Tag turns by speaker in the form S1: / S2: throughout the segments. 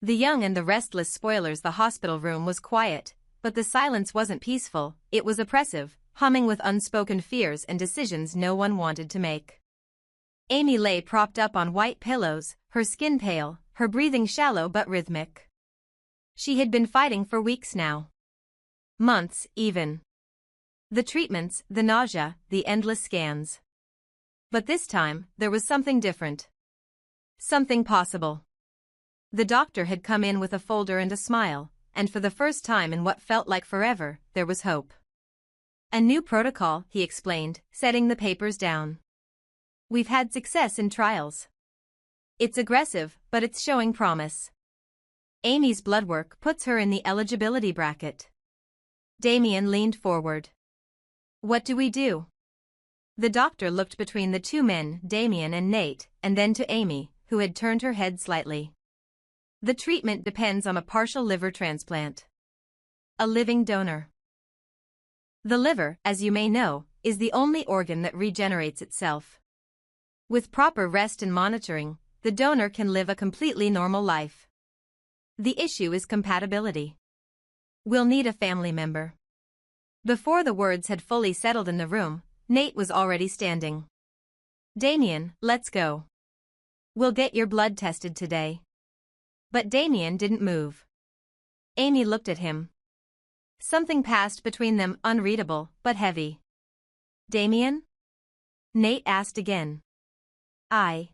S1: The young and the restless spoilers. The hospital room was quiet, but the silence wasn't peaceful, it was oppressive, humming with unspoken fears and decisions no one wanted to make. Amy lay propped up on white pillows, her skin pale, her breathing shallow but rhythmic. She had been fighting for weeks now. Months, even. The treatments, the nausea, the endless scans. But this time, there was something different. Something possible. The doctor had come in with a folder and a smile, and for the first time in what felt like forever, there was hope. A new protocol, he explained, setting the papers down. We've had success in trials. It's aggressive, but it's showing promise. Amy's blood work puts her in the eligibility bracket. Damian leaned forward. What do we do? The doctor looked between the two men, Damian and Nate, and then to Amy, who had turned her head slightly. The treatment depends on a partial liver transplant. A living donor. The liver, as you may know, is the only organ that regenerates itself. With proper rest and monitoring, the donor can live a completely normal life. The issue is compatibility. We'll need a family member. Before the words had fully settled in the room, Nate was already standing. Damian, let's go. We'll get your blood tested today. But Damian didn't move. Amy looked at him. Something passed between them, unreadable, but heavy. Damian? Nate asked again. I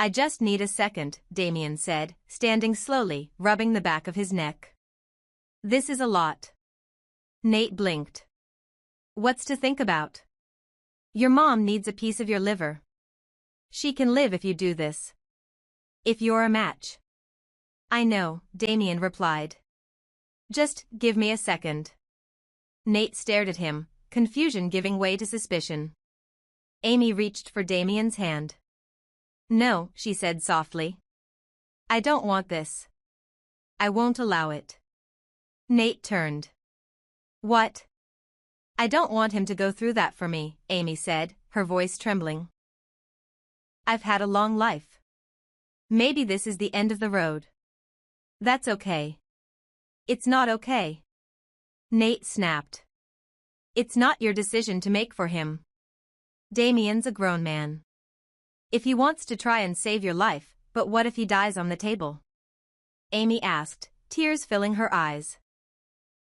S1: just need a second, Damian said, standing slowly, rubbing the back of his neck. This is a lot. Nate blinked. What's to think about? Your mom needs a piece of your liver. She can live if you do this. If you're a match. I know, Damian replied. Just give me a second. Nate stared at him, confusion giving way to suspicion. Amy reached for Damian's hand. No, she said softly. I don't want this. I won't allow it. Nate turned. What? I don't want him to go through that for me, Amy said, her voice trembling. I've had a long life. Maybe this is the end of the road. That's okay. It's not okay. Nate snapped. It's not your decision to make for him. Damian's a grown man. If he wants to try and save your life, but what if he dies on the table? Amy asked, tears filling her eyes.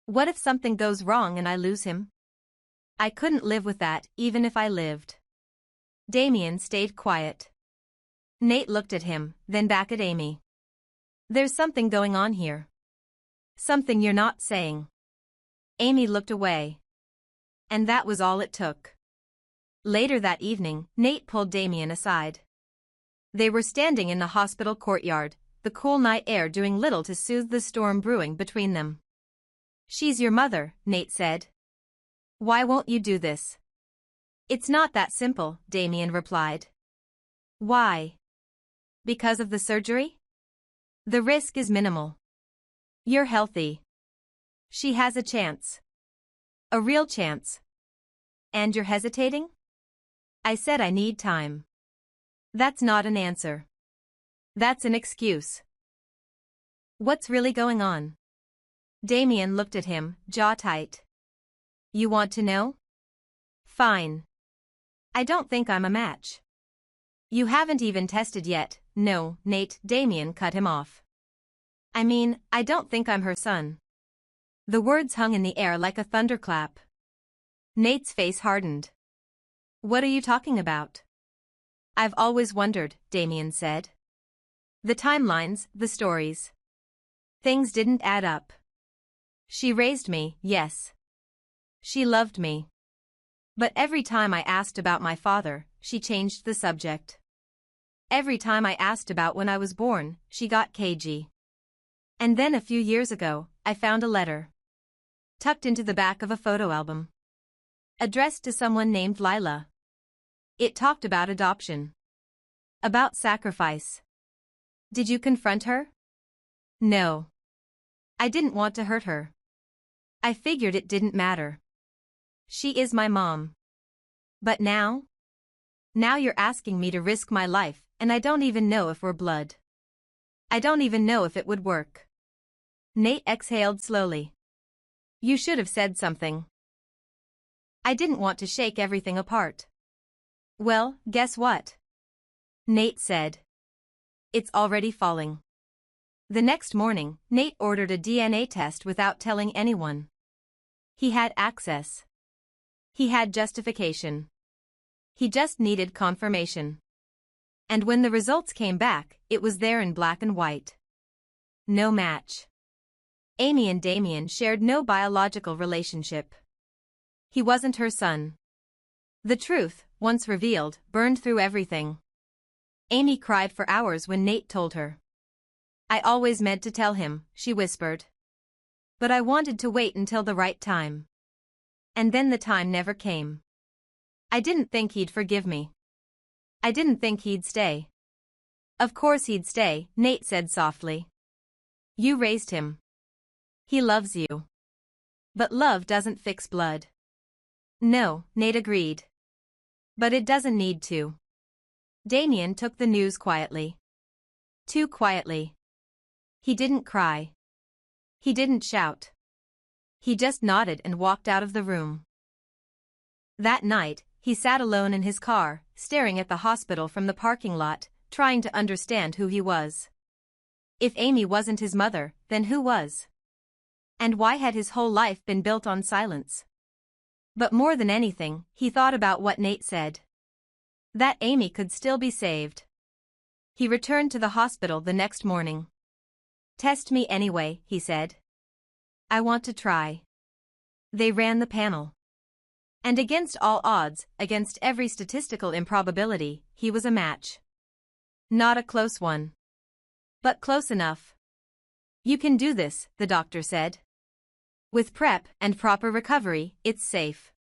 S1: What if something goes wrong and I lose him? I couldn't live with that, even if I lived. Damian stayed quiet. Nate looked at him, then back at Amy. There's something going on here. Something you're not saying. Amy looked away. And that was all it took. Later that evening, Nate pulled Damian aside. They were standing in the hospital courtyard, the cool night air doing little to soothe the storm brewing between them. She's your mother, Nate said. Why won't you do this? It's not that simple, Damian replied. Why? Because of the surgery? The risk is minimal. You're healthy. She has a chance. A real chance. And you're hesitating? I said I need time. That's not an answer. That's an excuse. What's really going on? Damian looked at him, jaw tight. You want to know? Fine. I don't think I'm a match. You haven't even tested yet. No, Nate, Damian cut him off. I mean, I don't think I'm her son. The words hung in the air like a thunderclap. Nate's face hardened. What are you talking about? I've always wondered, Damian said. The timelines, the stories. Things didn't add up. She raised me, yes. She loved me. But every time I asked about my father, she changed the subject. Every time I asked about when I was born, she got cagey. And then a few years ago, I found a letter. Tucked into the back of a photo album. Addressed to someone named Lila. It talked about adoption. About sacrifice. Did you confront her? No. I didn't want to hurt her. I figured it didn't matter. She is my mom. But now? Now you're asking me to risk my life, and I don't even know if we're blood. I don't even know if it would work. Nate exhaled slowly. You should have said something. I didn't want to shake everything apart. Well, guess what? Nate said. It's already falling. The next morning, Nate ordered a DNA test without telling anyone. He had access. He had justification. He just needed confirmation. And when the results came back, it was there in black and white. No match. Amy and Damian shared no biological relationship. He wasn't her son. The truth, once revealed, burned through everything. Amy cried for hours when Nate told her. I always meant to tell him, she whispered. But I wanted to wait until the right time. And then the time never came. I didn't think he'd forgive me. I didn't think he'd stay. Of course he'd stay, Nate said softly. You raised him. He loves you. But love doesn't fix blood. No, Nate agreed. But it doesn't need to. Damian took the news quietly. Too quietly. He didn't cry. He didn't shout. He just nodded and walked out of the room. That night, he sat alone in his car, staring at the hospital from the parking lot, trying to understand who he was. If Amy wasn't his mother, then who was? And why had his whole life been built on silence? But more than anything, he thought about what Nate said. That Amy could still be saved. He returned to the hospital the next morning. Test me anyway, he said. I want to try. They ran the panel. And against all odds, against every statistical improbability, he was a match. Not a close one. But close enough. You can do this, the doctor said. With prep and proper recovery, it's safe.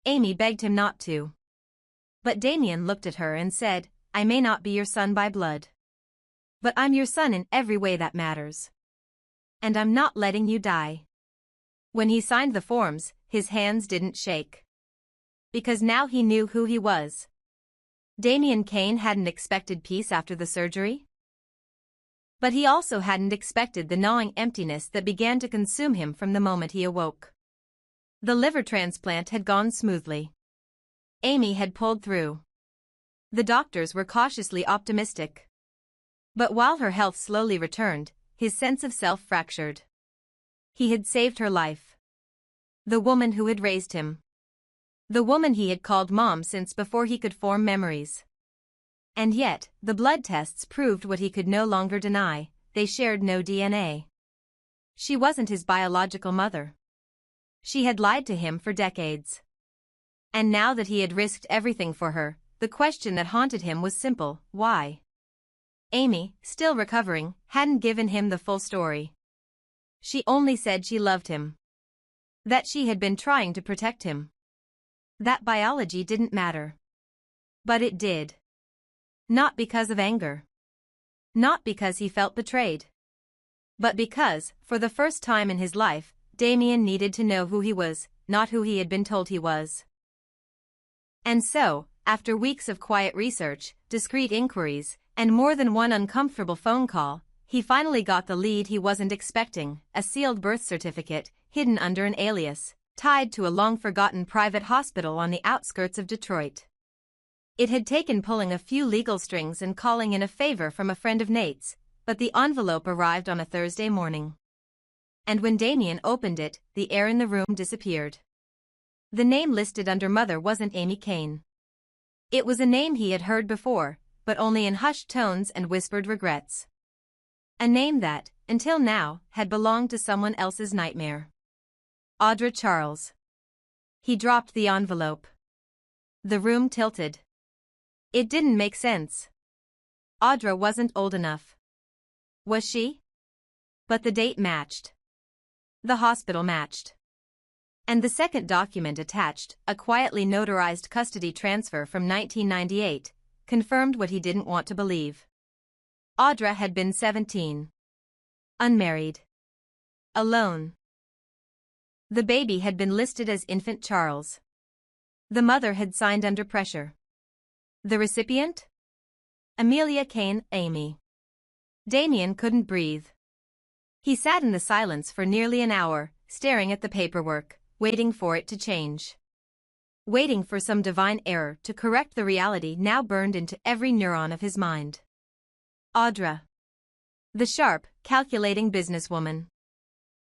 S1: Amy begged him not to. But Damian looked at her and said, I may not be your son by blood. But I'm your son in every way that matters. And I'm not letting you die. When he signed the forms, his hands didn't shake. Because now he knew who he was. Damian Kane hadn't expected peace after the surgery. But he also hadn't expected the gnawing emptiness that began to consume him from the moment he awoke. The liver transplant had gone smoothly. Amy had pulled through. The doctors were cautiously optimistic. But while her health slowly returned, his sense of self fractured. He had saved her life. The woman who had raised him. The woman he had called mom since before he could form memories. And yet, the blood tests proved what he could no longer deny, they shared no DNA. She wasn't his biological mother. She had lied to him for decades. And now that he had risked everything for her, the question that haunted him was simple, why? Amy, still recovering, hadn't given him the full story. She only said she loved him. That she had been trying to protect him. That biology didn't matter. But it did. Not because of anger. Not because he felt betrayed. But because, for the first time in his life, Damian needed to know who he was, not who he had been told he was. And so, after weeks of quiet research, discreet inquiries, and more than one uncomfortable phone call, he finally got the lead he wasn't expecting, a sealed birth certificate, hidden under an alias, tied to a long-forgotten private hospital on the outskirts of Detroit. It had taken pulling a few legal strings and calling in a favor from a friend of Nate's, but the envelope arrived on a Thursday morning. And when Damian opened it, the air in the room disappeared. The name listed under mother wasn't Amy Kane. It was a name he had heard before, but only in hushed tones and whispered regrets. A name that, until now, had belonged to someone else's nightmare. Audra Charles. He dropped the envelope. The room tilted. It didn't make sense. Audra wasn't old enough. Was she? But the date matched. The hospital matched. And the second document attached, a quietly notarized custody transfer from 1998, confirmed what he didn't want to believe. Audra had been 17. Unmarried. Alone. The baby had been listed as infant Charles. The mother had signed under pressure. The recipient? Amelia Kane, Amy. Damian couldn't breathe. He sat in the silence for nearly an hour, staring at the paperwork, waiting for it to change. Waiting for some divine error to correct the reality now burned into every neuron of his mind. Audra. The sharp, calculating businesswoman.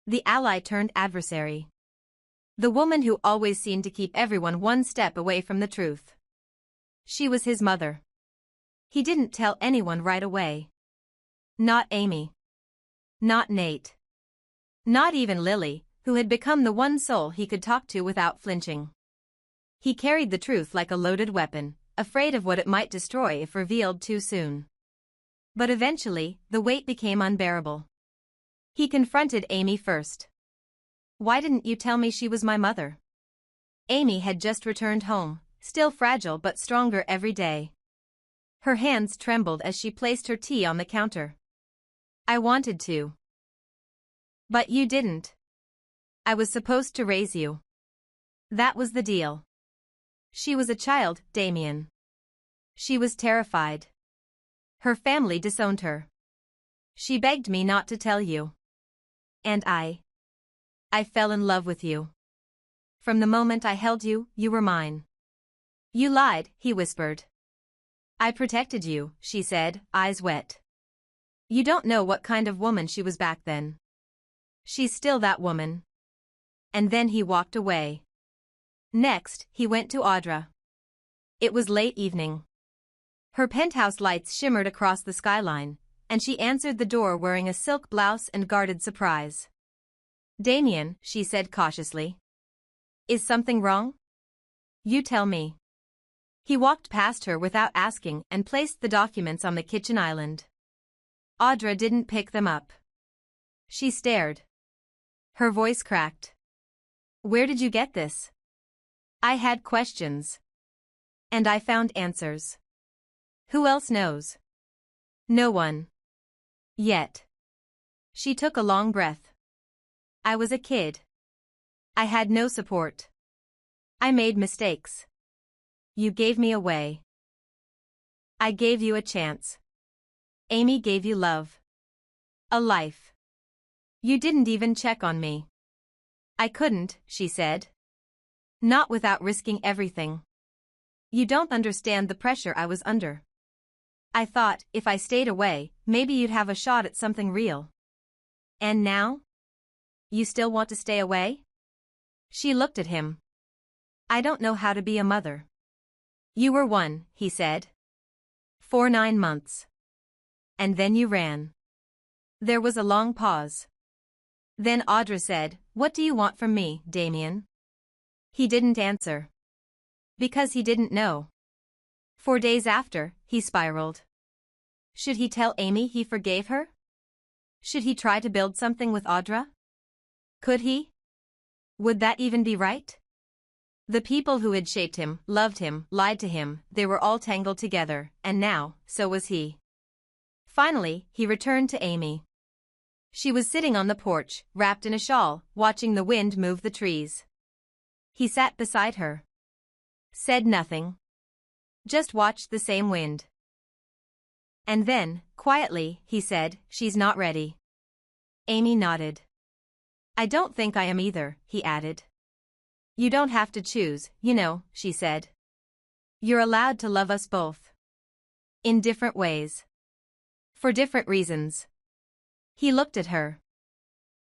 S1: The ally turned adversary. The woman who always seemed to keep everyone one step away from the truth. She was his mother. He didn't tell anyone right away. Not Amy. Not Nate. Not even Lily, who had become the one soul he could talk to without flinching. He carried the truth like a loaded weapon, afraid of what it might destroy if revealed too soon. But eventually, the weight became unbearable. He confronted Amy first. Why didn't you tell me she was my mother? Amy had just returned home, still fragile but stronger every day. Her hands trembled as she placed her tea on the counter. I wanted to. But you didn't. I was supposed to raise you. That was the deal. She was a child, Damian. She was terrified. Her family disowned her. She begged me not to tell you. And I fell in love with you. From the moment I held you, you were mine. You lied, he whispered. I protected you, she said, eyes wet. You don't know what kind of woman she was back then. She's still that woman. And then he walked away. Next, he went to Audra. It was late evening. Her penthouse lights shimmered across the skyline, and she answered the door wearing a silk blouse and guarded surprise. Damian, she said cautiously. Is something wrong? You tell me. He walked past her without asking and placed the documents on the kitchen island. Audra didn't pick them up. She stared. Her voice cracked. Where did you get this? I had questions. And I found answers. Who else knows? No one. Yet. She took a long breath. I was a kid. I had no support. I made mistakes. You gave me away. I gave you a chance. Amy gave you love. A life. You didn't even check on me. I couldn't, she said. Not without risking everything. You don't understand the pressure I was under. I thought, if I stayed away, maybe you'd have a shot at something real. And now? You still want to stay away? She looked at him. I don't know how to be a mother. You were one, he said. For 9 months. And then you ran. There was a long pause. Then Audra said, What do you want from me, Damian? He didn't answer. Because he didn't know. For days after, he spiraled. Should he tell Amy he forgave her? Should he try to build something with Audra? Could he? Would that even be right? The people who had shaped him, loved him, lied to him, they were all tangled together, and now, so was he. Finally, he returned to Amy. She was sitting on the porch, wrapped in a shawl, watching the wind move the trees. He sat beside her. Said nothing. Just watched the same wind. And then, quietly, he said, She's not ready. Amy nodded. I don't think I am either, he added. You don't have to choose, you know, she said. You're allowed to love us both. In different ways. For different reasons. He looked at her.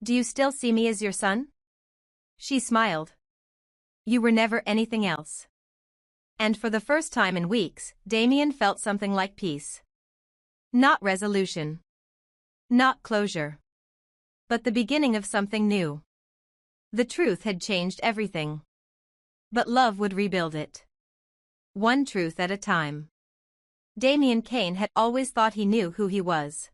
S1: Do you still see me as your son? She smiled. You were never anything else. And for the first time in weeks, Damian felt something like peace. Not resolution. Not closure. But the beginning of something new. The truth had changed everything. But love would rebuild it. One truth at a time. Damian Kane had always thought he knew who he was.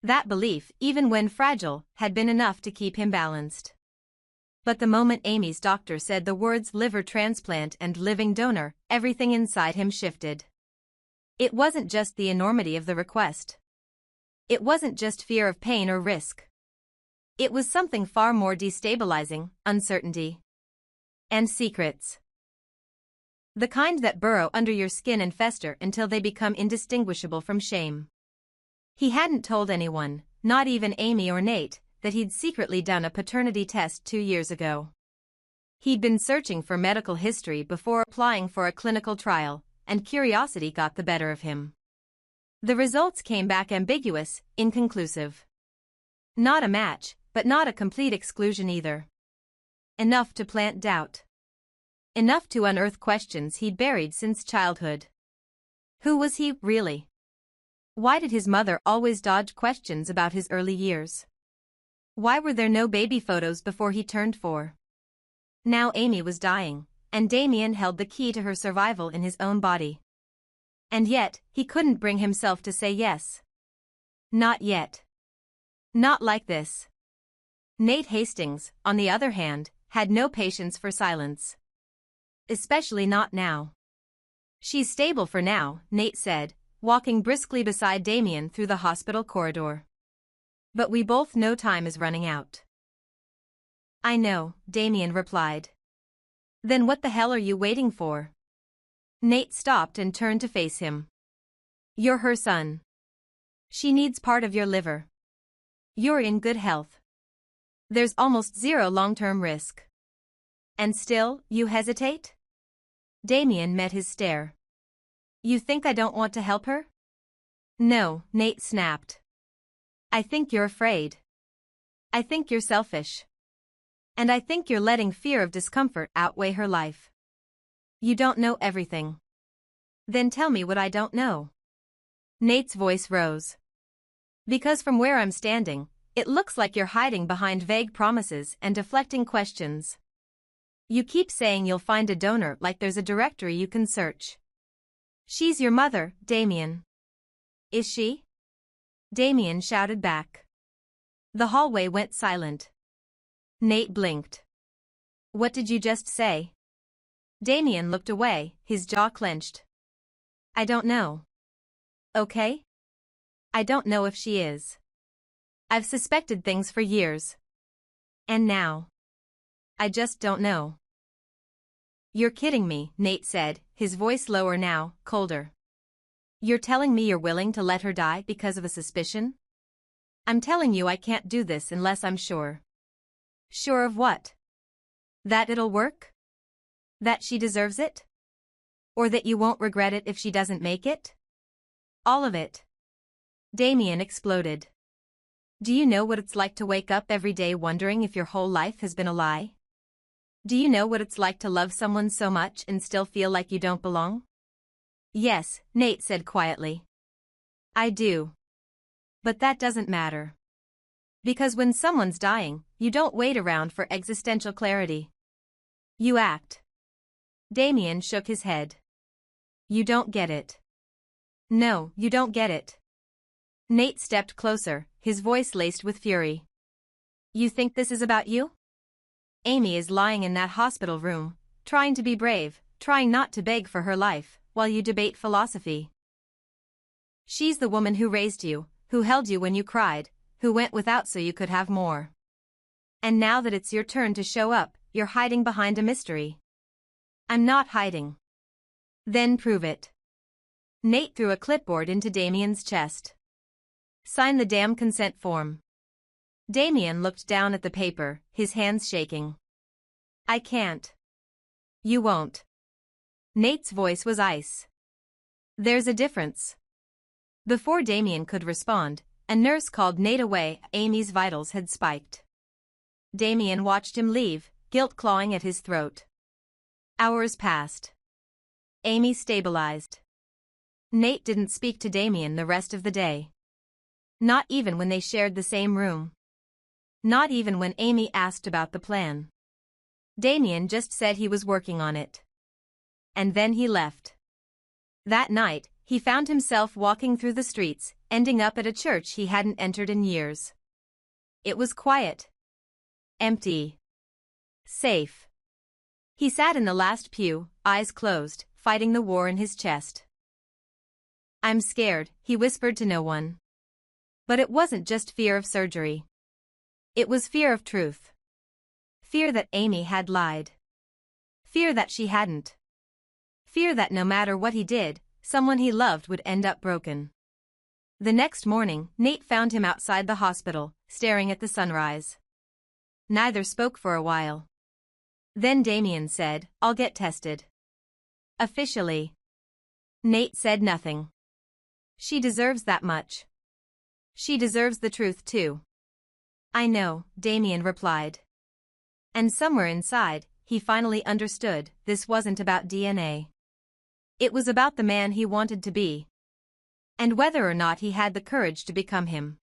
S1: That belief, even when fragile, had been enough to keep him balanced. But the moment Amy's doctor said the words liver transplant and living donor, everything inside him shifted. It wasn't just the enormity of the request. It wasn't just fear of pain or risk. It was something far more destabilizing, uncertainty. And secrets. The kind that burrow under your skin and fester until they become indistinguishable from shame. He hadn't told anyone, not even Amy or Nate, that he'd secretly done a paternity test 2 years ago. He'd been searching for medical history before applying for a clinical trial, and curiosity got the better of him. The results came back ambiguous, inconclusive. Not a match, but not a complete exclusion either. Enough to plant doubt. Enough to unearth questions he'd buried since childhood. Who was he, really? Why did his mother always dodge questions about his early years? Why were there no baby photos before he turned 4? Now Amy was dying, and Damian held the key to her survival in his own body. And yet, he couldn't bring himself to say yes. Not yet. Not like this. Nate Hastings, on the other hand, had no patience for silence. Especially not now. She's stable for now, Nate said, walking briskly beside Damian through the hospital corridor. But we both know time is running out. I know, Damian replied. Then what the hell are you waiting for? Nate stopped and turned to face him. You're her son. She needs part of your liver. You're in good health. There's almost zero long-term risk. And still, you hesitate? Damian met his stare. You think I don't want to help her? No, Nate snapped. I think you're afraid. I think you're selfish. And I think you're letting fear of discomfort outweigh her life. You don't know everything. Then tell me what I don't know. Nate's voice rose. Because from where I'm standing, it looks like you're hiding behind vague promises and deflecting questions. You keep saying you'll find a donor like there's a directory you can search. She's your mother, Damian. Is she? Damian shouted back. The hallway went silent. Nate blinked. What did you just say? Damian looked away, his jaw clenched. I don't know. Okay? I don't know if she is. I've suspected things for years. And now. I just don't know. You're kidding me, Nate said, his voice lower now, colder. You're telling me you're willing to let her die because of a suspicion? I'm telling you I can't do this unless I'm sure. Sure of what? That it'll work? That she deserves it? Or that you won't regret it if she doesn't make it? All of it. Damian exploded. Do you know what it's like to wake up every day wondering if your whole life has been a lie? Do you know what it's like to love someone so much and still feel like you don't belong? Yes, Nate said quietly. I do. But that doesn't matter. Because when someone's dying, you don't wait around for existential clarity. You act. Damian shook his head. You don't get it. No, you don't get it. Nate stepped closer, his voice laced with fury. You think this is about you? Amy is lying in that hospital room, trying to be brave, trying not to beg for her life, while you debate philosophy. She's the woman who raised you, who held you when you cried, who went without so you could have more. And now that it's your turn to show up, you're hiding behind a mystery. I'm not hiding. Then prove it. Nate threw a clipboard into Damian's chest. Sign the damn consent form. Damian looked down at the paper, his hands shaking. I can't. You won't. Nate's voice was ice. There's a difference. Before Damian could respond, a nurse called Nate away. Amy's vitals had spiked. Damian watched him leave, guilt clawing at his throat. Hours passed. Amy stabilized. Nate didn't speak to Damian the rest of the day. Not even when they shared the same room. Not even when Amy asked about the plan. Damian just said he was working on it. And then he left. That night, he found himself walking through the streets, ending up at a church he hadn't entered in years. It was quiet. Empty. Safe. He sat in the last pew, eyes closed, fighting the war in his chest. I'm scared, he whispered to no one. But it wasn't just fear of surgery. It was fear of truth. Fear that Amy had lied. Fear that she hadn't. Fear that no matter what he did, someone he loved would end up broken. The next morning, Nate found him outside the hospital, staring at the sunrise. Neither spoke for a while. Then Damian said, "I'll get tested." "Officially." Nate said nothing. "She deserves that much. She deserves the truth too." "I know," Damian replied. And somewhere inside, he finally understood, this wasn't about DNA. It was about the man he wanted to be. And whether or not he had the courage to become him.